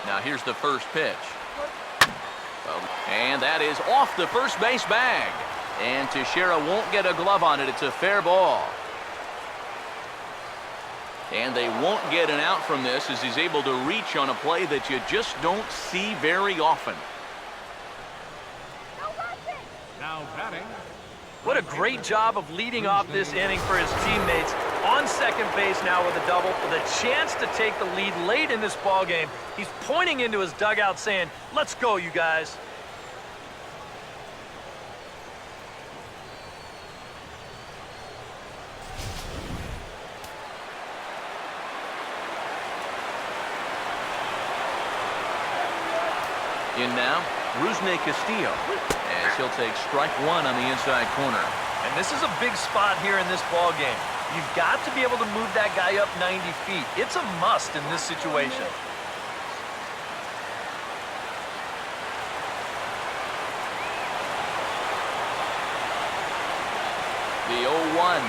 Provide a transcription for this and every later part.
Now here's the first pitch. And that is off the first base bag. And Teixeira won't get a glove on it. It's a fair ball. And they won't get an out from this as he's able to reach on a play that you just don't see very often. Now batting. What a great job of leading off this inning for his teammates. On second base now with a double, with a chance to take the lead late in this ball game. He's pointing into his dugout saying, "Let's go, you guys." In now, Rusney Castillo, as he'll take strike one on the inside corner. And this is a big spot here in this ball game. You've got to be able to move that guy up 90 feet. It's a must in this situation. The 0-1.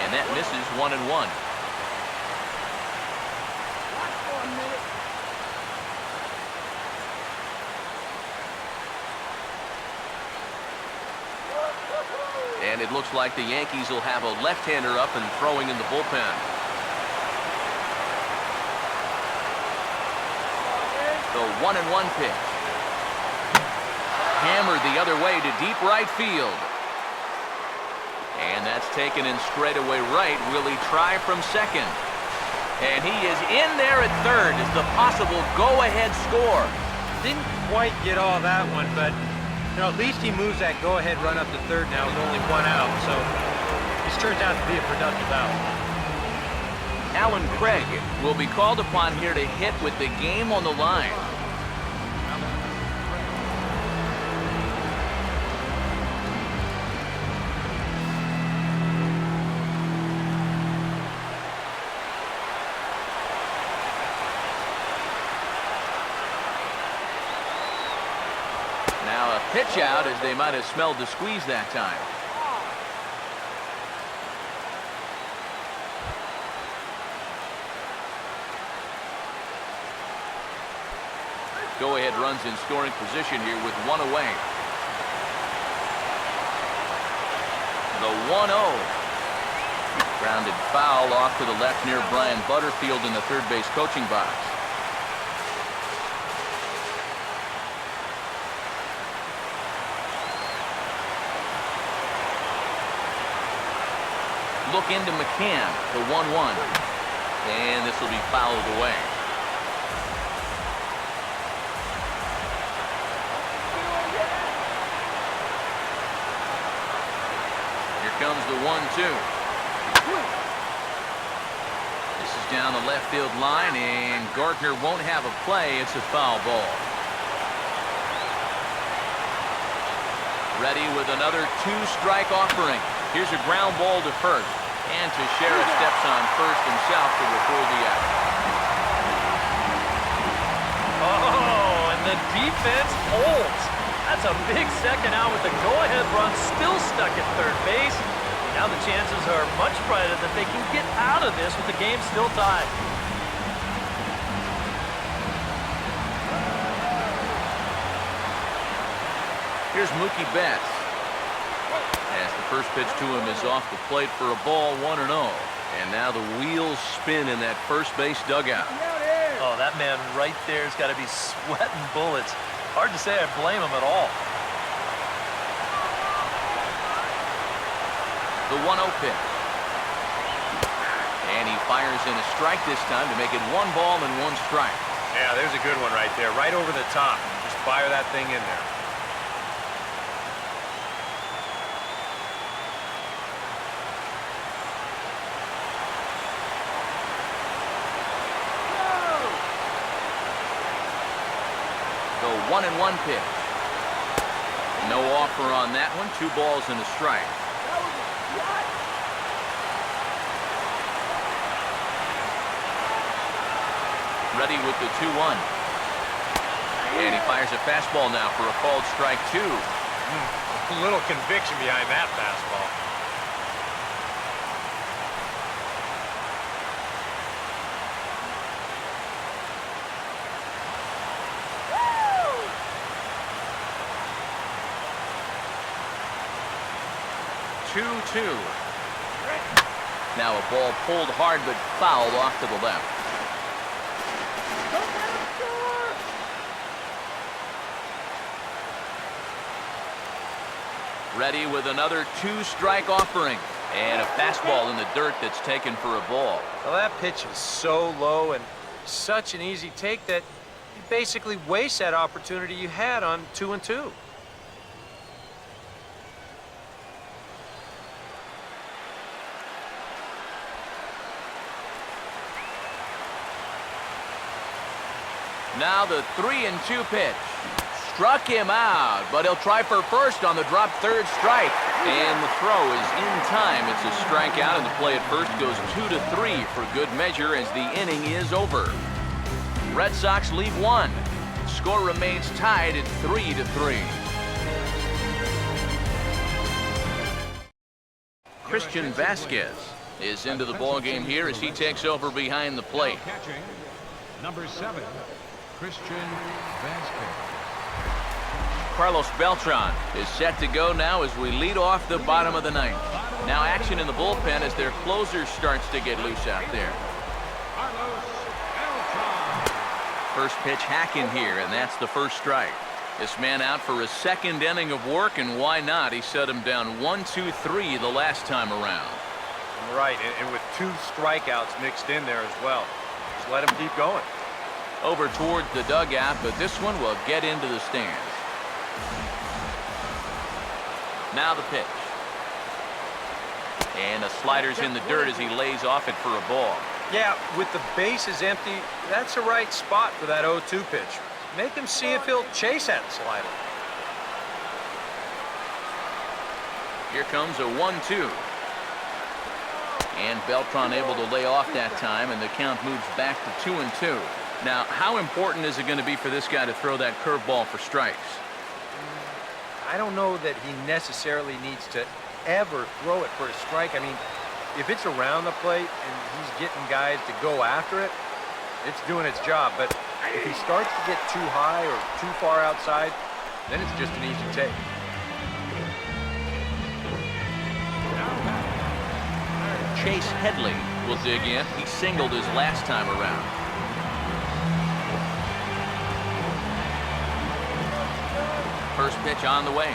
And that misses 1-1. And it looks like the Yankees will have a left-hander up and throwing in the bullpen. The 1-1 pitch. Hammered the other way to deep right field. And that's taken in straightaway right. Will he try from second? And he is in there at third as the possible go-ahead score. Didn't quite get all that one, but at least he moves that go-ahead run up to third now with only one out. So this turns out to be a productive out. Alan Craig will be called upon here to hit with the game on the line. Now a pitch out as they might have smelled the squeeze that time. Go-ahead runs in scoring position here with one away. The 1-0. Grounded foul off to the left near Brian Butterfield in the third base coaching box. Look into McCann, the 1-1. And this will be fouled away. Here comes the 1-2. This is down the left field line, and Gardner won't have a play. It's a foul ball. Ready with another two-strike offering. Here's a ground ball to first. And Teixeira steps on first himself to record the out. Oh, and the defense holds. That's a big second out with the go-ahead run still stuck at third base. Now the chances are much brighter that they can get out of this with the game still tied. Here's Mookie Betts. As the first pitch to him is off the plate for a ball, 1-0. And now the wheels spin in that first base dugout. Oh, that man right there's got to be sweating bullets. Hard to say I blame him at all. The 1-0 pitch. And he fires in a strike this time to make it 1 ball and 1 strike. Yeah, there's a good one right there, right over the top. Just fire that thing in there. The 1-1 pitch. No offer on that one. 2 balls and a strike. Ready with the 2-1. And he fires a fastball now for a called strike 2. A little conviction behind that fastball. 2-2. Now a ball pulled hard but fouled off to the left. Ready with another 2-strike offering. And a fastball in the dirt that's taken for a ball. Well, that pitch is so low and such an easy take that you basically waste that opportunity you had on 2-2. Now the 3-2 pitch. Struck him out, but he'll try for first on the drop third strike. And the throw is in time. It's a strikeout, and the play at first goes 2-3 for good measure as the inning is over. Red Sox lead 1. Score remains tied at 3-3. Christian Vasquez is into the ballgame here as he takes over behind the plate. Catching, number 7, Christian Vasquez. Carlos Beltran is set to go now as we lead off the bottom of the ninth. Now action in the bullpen as their closer starts to get loose out there. First pitch hacking here, and that's the first strike. This man out for a second inning of work, and why not? He set him down 1-2-3 the last time around. Right, and with 2 strikeouts mixed in there as well. Just let him keep going. Over towards the dugout, but this one will get into the stands. Now the pitch. And the slider's in the dirt as he lays off it for a ball. Yeah, with the bases empty, that's the right spot for that 0-2 pitch. Make him see if he'll chase that slider. Here comes a 1-2. And Beltran able to lay off that time, and the count moves back to 2-2. Now, how important is it going to be for this guy to throw that curveball for strikes? I don't know that he necessarily needs to ever throw it for a strike. I mean, if it's around the plate and he's getting guys to go after it, it's doing its job. But if he starts to get too high or too far outside, then it's just an easy take. Chase Headley will dig in. He singled his last time around. First pitch on the way.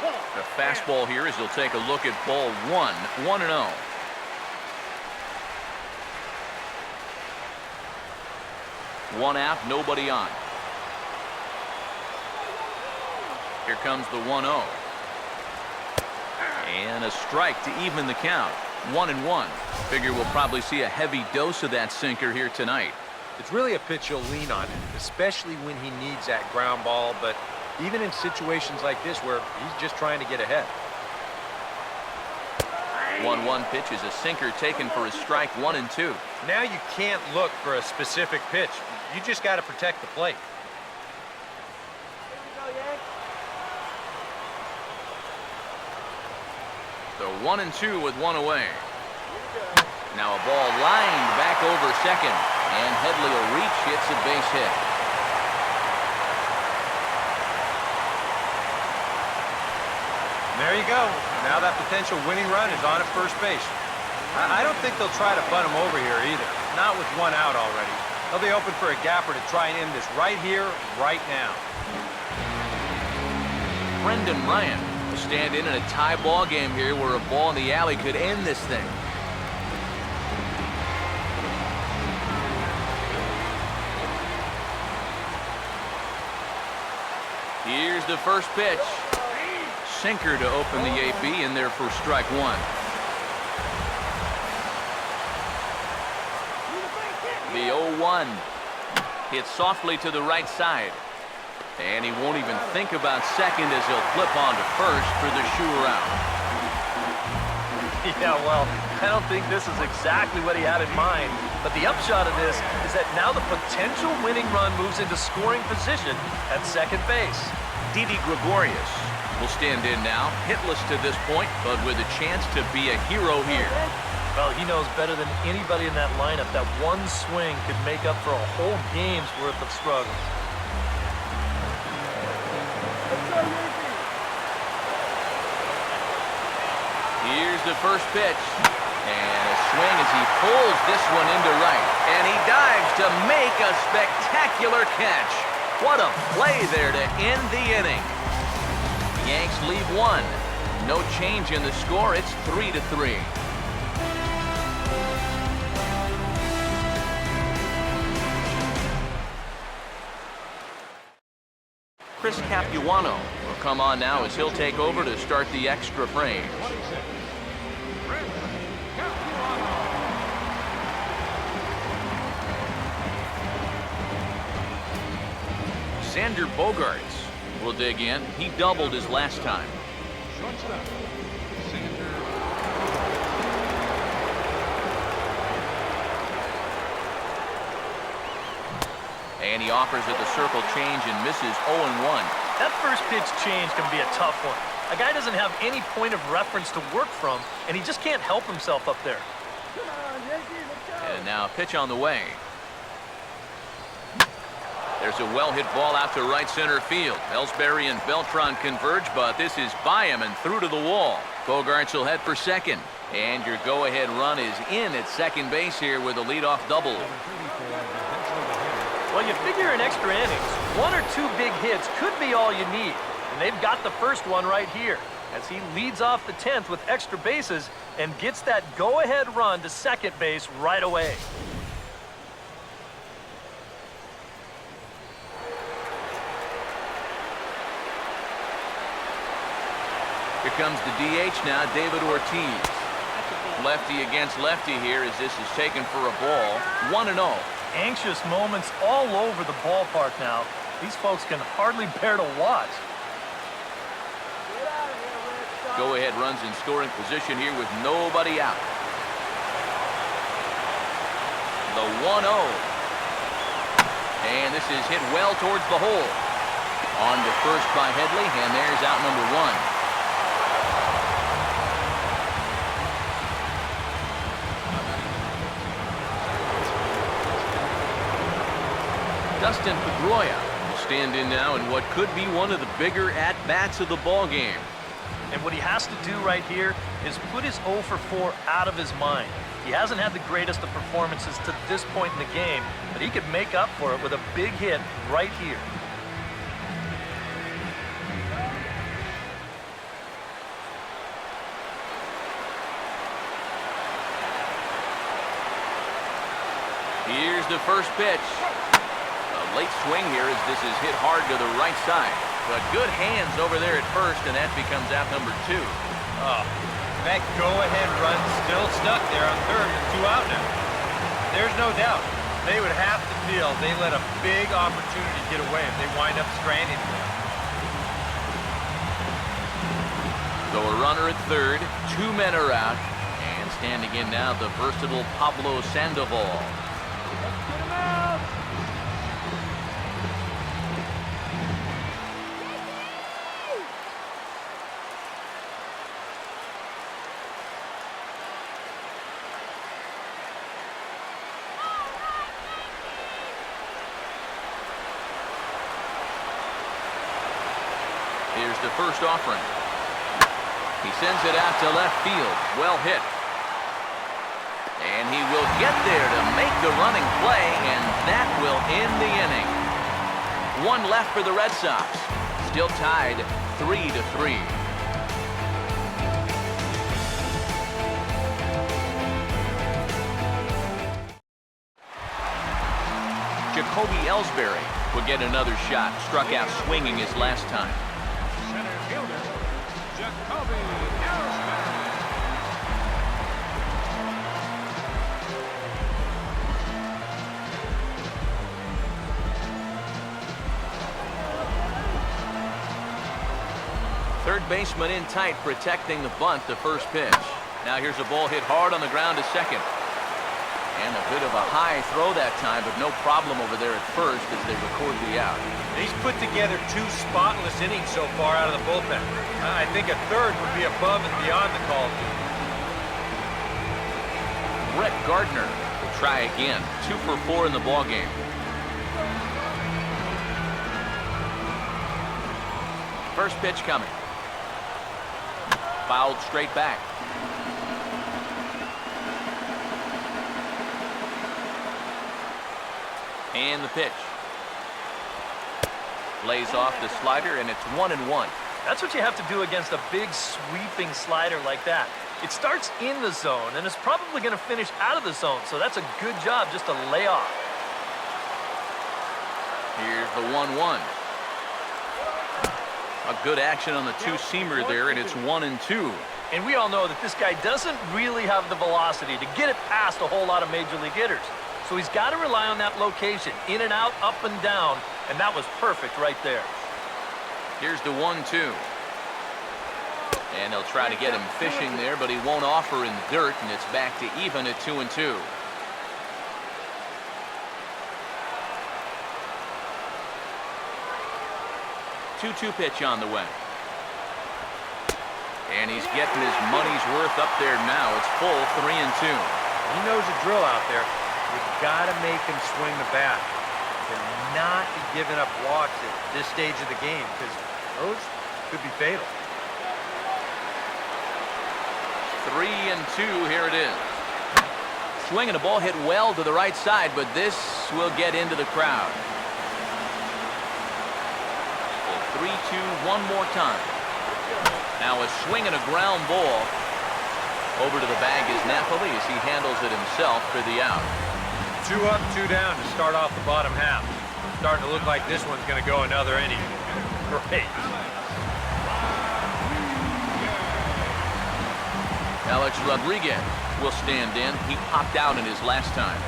The fastball here as he'll take a look at ball 1, 1-0. One out, nobody on. Here comes the 1-0. And a strike to even the count. 1-1. Figure we'll probably see a heavy dose of that sinker here tonight. It's really a pitch you'll lean on, especially when he needs that ground ball, but even in situations like this where he's just trying to get ahead. 1-1 pitch is a sinker taken for a strike, 1-2. Now you can't look for a specific pitch. You just got to protect the plate. So 1-2 with one away. Now a ball lined back over second, and Headley will reach, hits a base hit. There you go. Now that potential winning run is on at first base. I don't think they'll try to bunt him over here either. Not with one out already. They'll be open for a gapper to try and end this right here, right now. Brendan Ryan will stand in a tie ball game here where a ball in the alley could end this thing. Here's the first pitch. Sinker to open the AB in there for strike 1. The 0-1 hits softly to the right side. And he won't even think about second as he'll flip on to first for the sure out. Yeah, well, I don't think this is exactly what he had in mind. But the upshot of this is that now the potential winning run moves into scoring position at second base. Didi Gregorius will stand in now, hitless to this point, but with a chance to be a hero here. Well, he knows better than anybody in that lineup that one swing could make up for a whole game's worth of struggles. Here's the first pitch. And a swing as he pulls this one into right. And he dives to make a spectacular catch. What a play there to end the inning. Yanks leave one. No change in the score. It's 3-3. Chris Capuano will come on now as he'll take over to start the extra frame. Xander Bogaerts will dig in. He doubled his last time. Shortstop, Xander. And he offers at the circle change and misses 0-1. That first pitch change can be a tough one. A guy doesn't have any point of reference to work from, and he just can't help himself up there. And now pitch on the way. There's a well-hit ball out to right center field. Ellsbury and Beltran converge, but this is by him and through to the wall. Bogaerts will head for second. And your go-ahead run is in at second base here with a leadoff double. Well, you figure in extra innings, 1 or 2 big hits could be all you need. And they've got the first one right here as he leads off the 10th with extra bases and gets that go-ahead run to second base right away. Here comes the DH now, David Ortiz. Lefty against lefty here as this is taken for a ball. 1-0. Anxious moments all over the ballpark now. These folks can hardly bear to watch. Go-ahead runs in scoring position here with nobody out. The 1-0. And this is hit well towards the hole. On to first by Headley, and there's out number 1. Dustin Pedroia will stand in now in what could be one of the bigger at-bats of the ball game. And what he has to do right here is put his 0 for 4 out of his mind. He hasn't had the greatest of performances to this point in the game, but he could make up for it with a big hit right here. Here's the first pitch. A late swing here as this is hit hard to the right side. But good hands over there at first, and that becomes out number 2. Oh, that go-ahead run still stuck there on third with 2 out now. There's no doubt they would have to feel they let a big opportunity get away if they wind up stranding there. So a runner at third, 2 men are out, and standing in now the versatile Pablo Sandoval. Here's the first offering. He sends it out to left field. Well hit. And he will get there to make the running play, and that will end the inning. 1 left for the Red Sox. Still tied 3-3. Jacoby Ellsbury will get another shot. Struck out swinging his last time. Center fielder, Jacoby Ellsbury. Third baseman in tight, protecting the bunt, the first pitch. Now here's a ball hit hard on the ground to second. And a bit of a high throw that time, but no problem over there at first as they record the out. He's put together 2 spotless innings so far out of the bullpen. I think a third would be above and beyond the call. Brett Gardner will try again. 2 for 4 in the ballgame. First pitch coming. fouled straight back. And the pitch. Lays off the slider, and it's 1-1. That's what you have to do against a big sweeping slider like that. It starts in the zone, and it's probably going to finish out of the zone, so that's a good job just to lay off. Here's the 1-1. A good action on the two-seamer there, and it's 1-2. And we all know that this guy doesn't really have the velocity to get it past a whole lot of major league hitters. So he's got to rely on that location, in and out, up and down, and that was perfect right there. Here's the 1-2. And they'll try to get him fishing there, but he won't offer in the dirt, and it's back to even at 2-2. Two-two pitch on the way. And he's getting his money's worth up there now. It's full 3-2. He knows the drill out there. You've got to make him swing the bat. To not be giving up walks at this stage of the game, because those could be fatal. 3-2, here it is. Swinging a ball hit well to the right side, but this will get into the crowd. 3-2 one more time. Now a swing and a ground ball. Over to the bag is Napoli as he handles it himself for the out. 2 up, 2 down to start off the bottom half. Starting to look like this one's going to go another inning. Great. Alex Rodriguez will stand in. He popped out in his last time.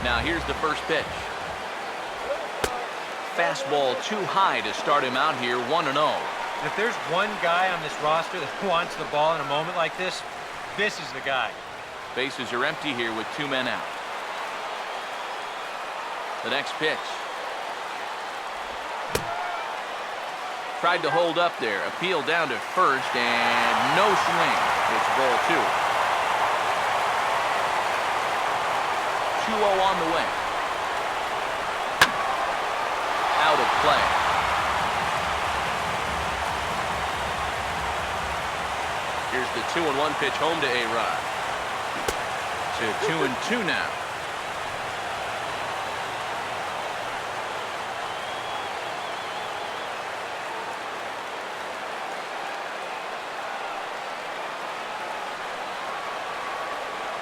Now here's the first pitch. Fastball too high to start him out here, 1-0. If there's one guy on this roster that wants the ball in a moment like this, this is the guy. Bases are empty here with 2 men out. The next pitch. Tried to hold up there. Appeal down to first, and no swing. It's ball 2. 2-0 on the way. Out of play. Here's the 2-1 pitch home to A-Rod. To 2-2 now.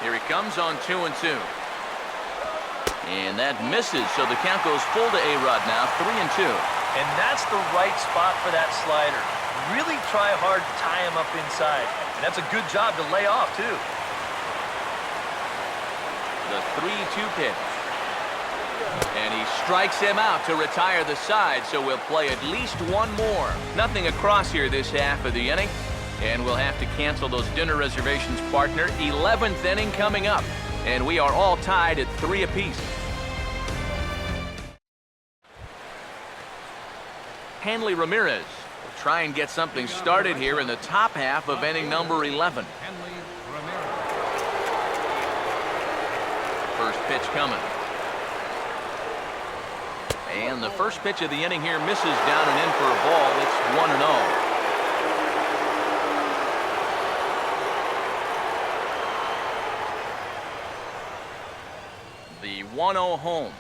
Here he comes on 2-2. And that misses, so the count goes full to A-Rod now, 3-2. And that's the right spot for that slider. Really try hard to tie him up inside. And that's a good job to lay off, too. The 3-2 pitch. And he strikes him out to retire the side, so we'll play at least one more. Nothing across here this half of the inning. And we'll have to cancel those dinner reservations, partner. 11th inning coming up. And we are all tied at 3 apiece. Hanley Ramirez will try and get something started here in the top half of inning number 11. First pitch coming. And the first pitch of the inning here misses down and in for a ball. It's 1-0. The 1-0 home.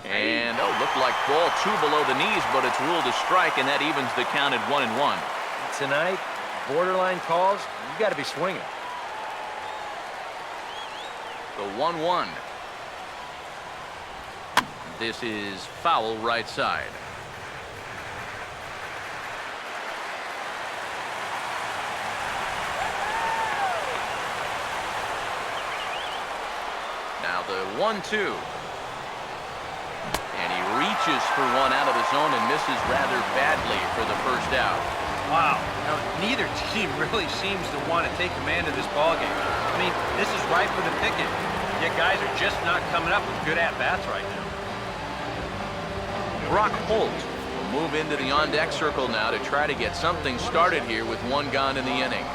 And, looked like ball 2 below the knees, but it's ruled a strike, and that evens the count at 1-1. Tonight, borderline calls, you got to be swinging. The 1-1. This is foul right side. Now the 1-2. And he reaches for one out of the zone and misses rather badly for the first out. Wow. Now, neither team really seems to want to take command of this ballgame. I mean, this is ripe for the picking. Yet guys are just not coming up with good at-bats right now. Brock Holt will move into the on-deck circle now to try to get something started here with 1 gone in the inning.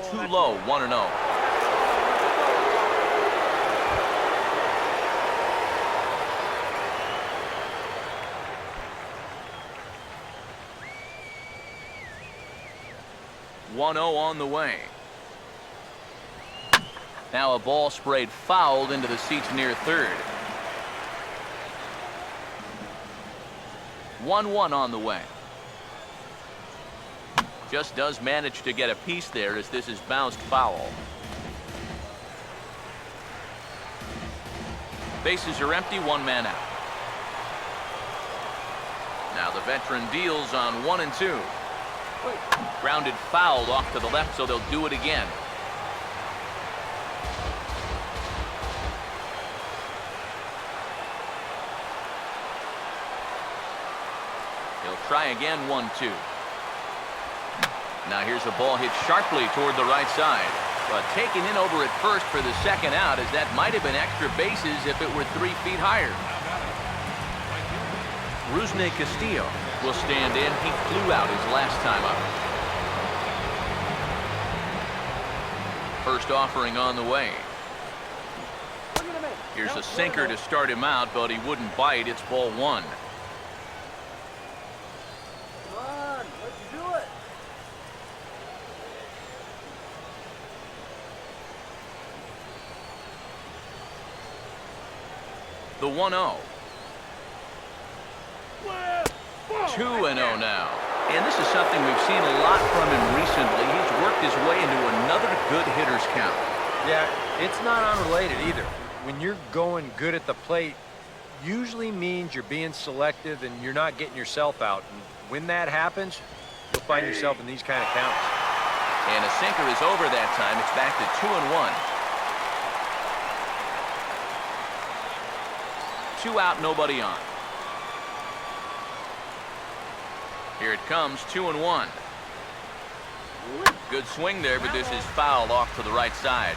too low, 1-0. On the way. Now a ball sprayed fouled into the seats near third. 1-1 on the way. Just does manage to get a piece there as this is bounced foul. Bases are empty, one man out. Now the veteran deals on 1 and 2. Grounded fouled off to the left, so they'll do it again. He'll try again, 1-2. Now here's a ball hit sharply toward the right side, but taken in over at first for the second out, as that might have been extra bases if it were 3 feet higher. Rusney Castillo will stand in. He flew out his last time up. First offering on the way. Here's a sinker to start him out, but he wouldn't bite. It's ball 1. Come on, let's do it. The 1-0. 2-0 now. And this is something we've seen a lot from him recently. He's worked his way into another good hitter's count. Yeah, it's not unrelated either. When you're going good at the plate, usually means you're being selective and you're not getting yourself out. And when that happens, you'll find yourself in these kind of counts. And a sinker is over that time. It's back to 2-1. 2 out, nobody on. Here it comes, 2-1. Good swing there, but this is fouled off to the right side.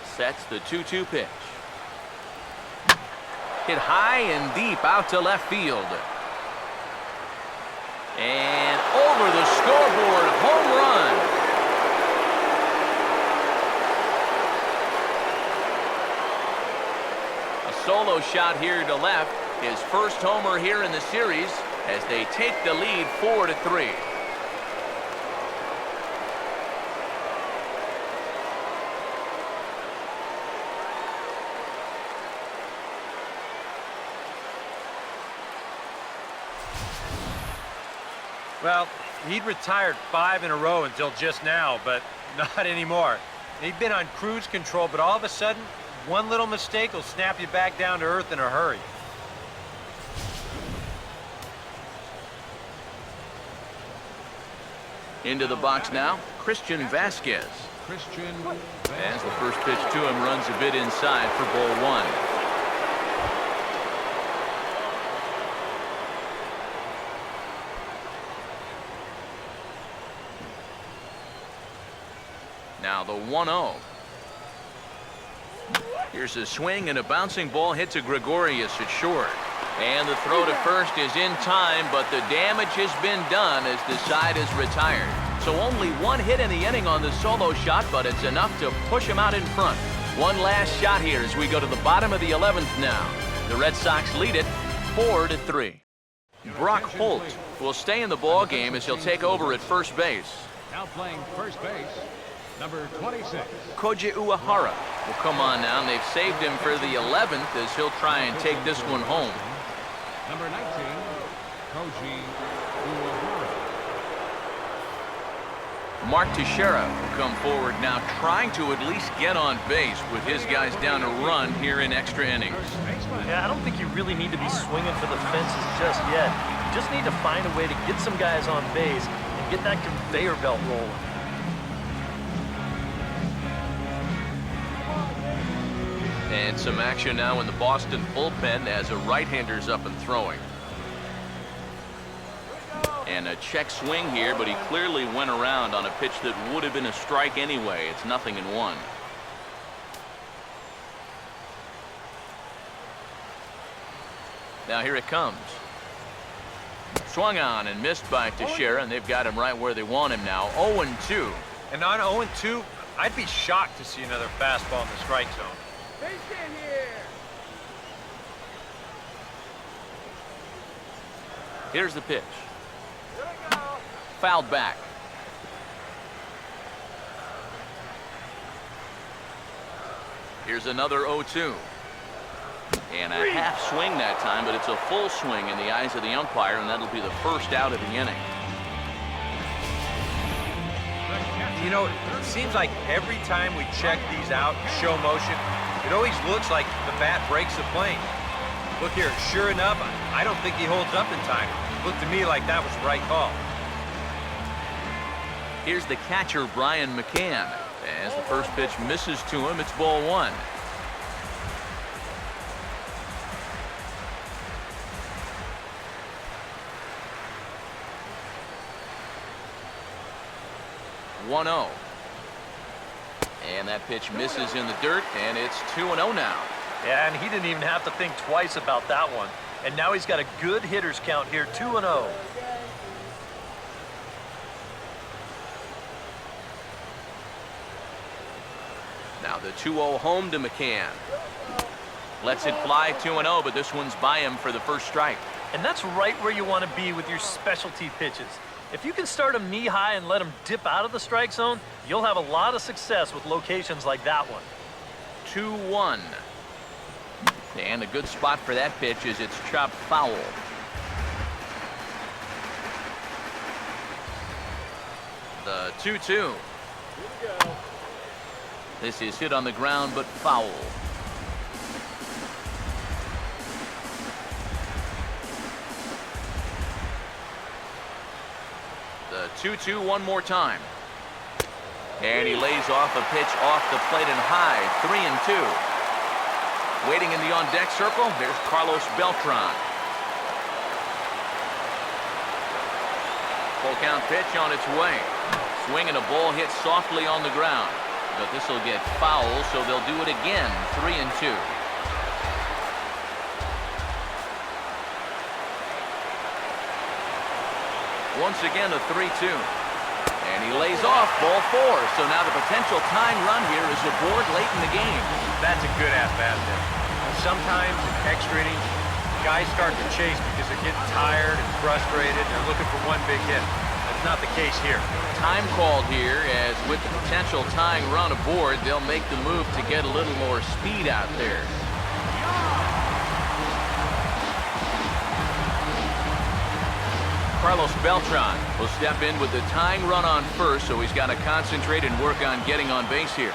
Sets the 2-2 pitch. Hit high and deep out to left field. And over the scoreboard, home run. Solo shot here to left, his first homer here in the series as they take the lead 4-3. Well, he'd retired 5 in a row until just now, but not anymore. He'd been on cruise control, but all of a sudden, one little mistake will snap you back down to earth in a hurry. Into the box now, Christian Vasquez. Christian As the first pitch to him runs a bit inside for ball 1. Now the 1-0. Here's a swing and a bouncing ball hit to Gregorius at short. And the throw to first is in time, but the damage has been done as the side is retired. So only 1 hit in the inning on the solo shot, but it's enough to push him out in front. One last shot here as we go to the bottom of the 11th now. The Red Sox lead it 4-3. Brock Holt will stay in the ball game as he'll take over at first base. now playing first base, number 26. Koji Uehara will come on now, and they've saved him for the 11th as he'll try and take this one home. Number 19, Koji Uehara. Mark Teixeira will come forward now, trying to at least get on base with his guys down a run here in extra innings. Yeah, I don't think you really need to be swinging for the fences just yet. You just need to find a way to get some guys on base and get that conveyor belt rolling. And some action now in the Boston bullpen as a right-hander's up and throwing. And a check swing here, but he clearly went around on a pitch that would have been a strike anyway. It's 0-1. Now here it comes. Swung on and missed by Teixeira, and they've got him right where they want him now. 0-2. And on 0-2, I'd be shocked to see another fastball in the strike zone. Base hit here. Here's the pitch. Here we go. Fouled back. Here's another 0-2. And a half swing that time, but it's a full swing in the eyes of the umpire, and that'll be the first out of the inning. You know, it seems like every time we check these out, show motion, it always looks like the bat breaks the plane. Look here, sure enough, I don't think he holds up in time. Looked to me like that was the right call. Here's the catcher, Brian McCann. As the first pitch misses to him, it's ball 1. And that pitch misses in the dirt, and it's 2-0 now. Yeah, and he didn't even have to think twice about that one. And now he's got a good hitters count here, 2-0. Now the 2-0 home to McCann. Lets it fly 2-0, but this one's by him for the first strike. And that's right where you want to be with your specialty pitches. If you can start them knee-high and let them dip out of the strike zone, you'll have a lot of success with locations like that one. 2-1. And a good spot for that pitch is it's chopped foul. The 2-2. Here we go. This is hit on the ground, but foul. The 2-2 one more time. And he lays off a pitch off the plate and high. 3-2. Waiting in the on-deck circle, there's Carlos Beltran. Full count pitch on its way. Swing and a ball hit softly on the ground. But this will get foul, so they'll do it again. 3-2. Once again, a 3-2. And he lays off ball 4. So now the potential tying run here is aboard late in the game. That's a good at-bat there. Sometimes in extra innings, guys start to chase because they're getting tired and frustrated. They're looking for one big hit. That's not the case here. Time called here, as with the potential tying run aboard, they'll make the move to get a little more speed out there. Carlos Beltran will step in with the tying run on first, so he's got to concentrate and work on getting on base here.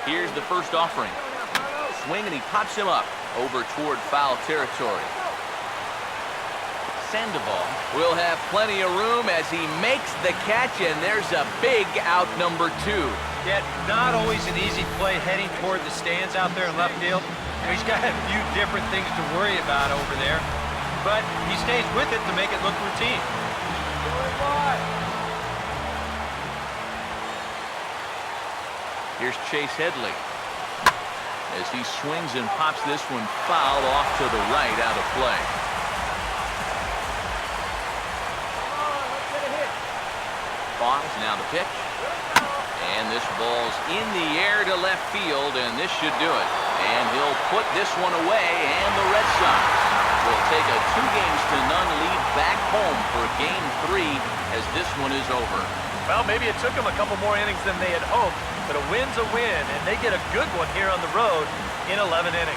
Here's the first offering. Swing, and he pops him up over toward foul territory. Sandoval will have plenty of room as he makes the catch, and there's a big out, number 2. Yet not always an easy play heading toward the stands out there in left field. He's got a few different things to worry about over there, but he stays with it to make it look routine. Here's Chase Headley as he swings and pops this one foul off to the right, out of play. Pause, now the pitch. And this ball's in the air to left field, and this should do it. And he'll put this one away, and the Red Sox will take a 2-0 lead back home for Game 3 as this one is over. Well, maybe it took them a couple more innings than they had hoped, but a win's a win, and they get a good one here on the road in 11 innings.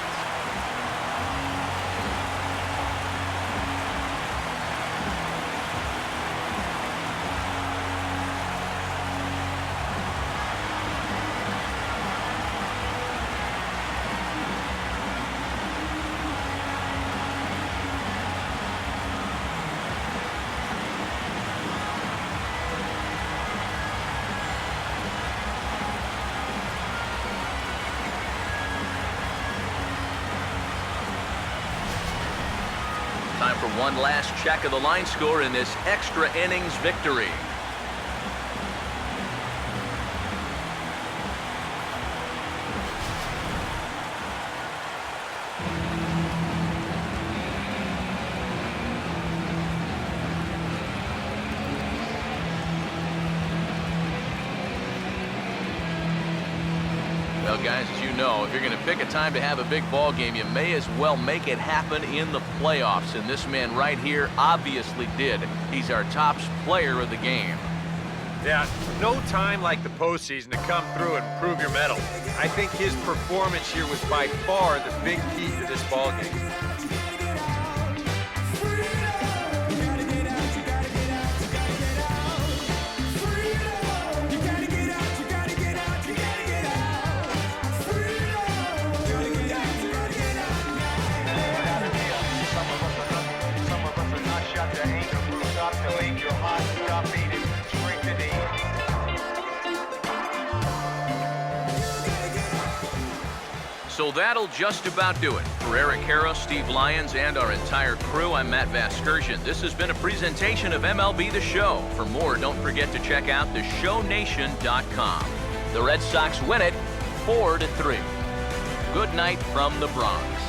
Time for one last check of the line score in this extra innings victory. Well, guys, as you know, if you're going to pick a time to have a big ball game, you may as well make it happen in the playoffs. And this man right here obviously did. He's our top player of the game. Yeah, no time like the postseason to come through and prove your mettle. I think his performance here was by far the big key to this ball game. So that'll just about do it. For Eric Harrow, Steve Lyons, and our entire crew, I'm Matt Vasgersian. This has been a presentation of MLB The Show. For more, don't forget to check out theshownation.com. The Red Sox win it 4-3. Good night from the Bronx.